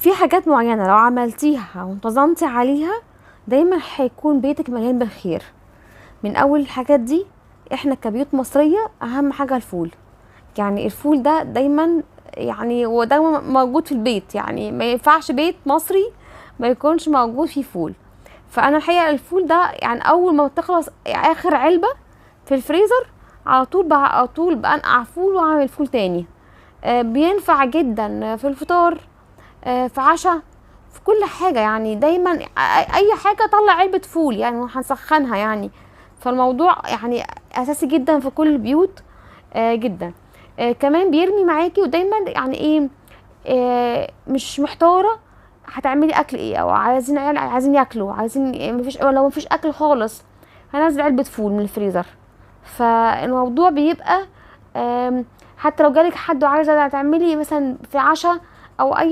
في حاجات معينة لو عملتيها وانتظمتي عليها دايما هيكون بيتك مليان بالخير. من اول الحاجات دي، احنا كبيوت مصرية اهم حاجة الفول. يعني الفول ده دايما، يعني هو دايما موجود في البيت، يعني ما ينفعش بيت مصري ما يكونش موجود فيه فول. فانا الحقيقة الفول ده يعني اول ما تخلص اخر علبة في الفريزر، على طول بنقع فول واعمل فول تاني. بينفع جدا في الفطار، في عشاء، في كل حاجة. يعني دايما اي حاجة طلع علبة فول يعني وهنسخنها يعني. فالموضوع يعني اساسي جدا في كل البيوت جدا. كمان بيرمي معاكي، ودايما يعني ايه، مش محتارة هتعملي اكل ايه، او عايزين ياكلوا، عايزين مفيش، لو مفيش اكل خالص هنزل علبة فول من الفريزر. فالموضوع بيبقى حتى لو جالك حد وعايزة تعملي مثلا في عشاء او اي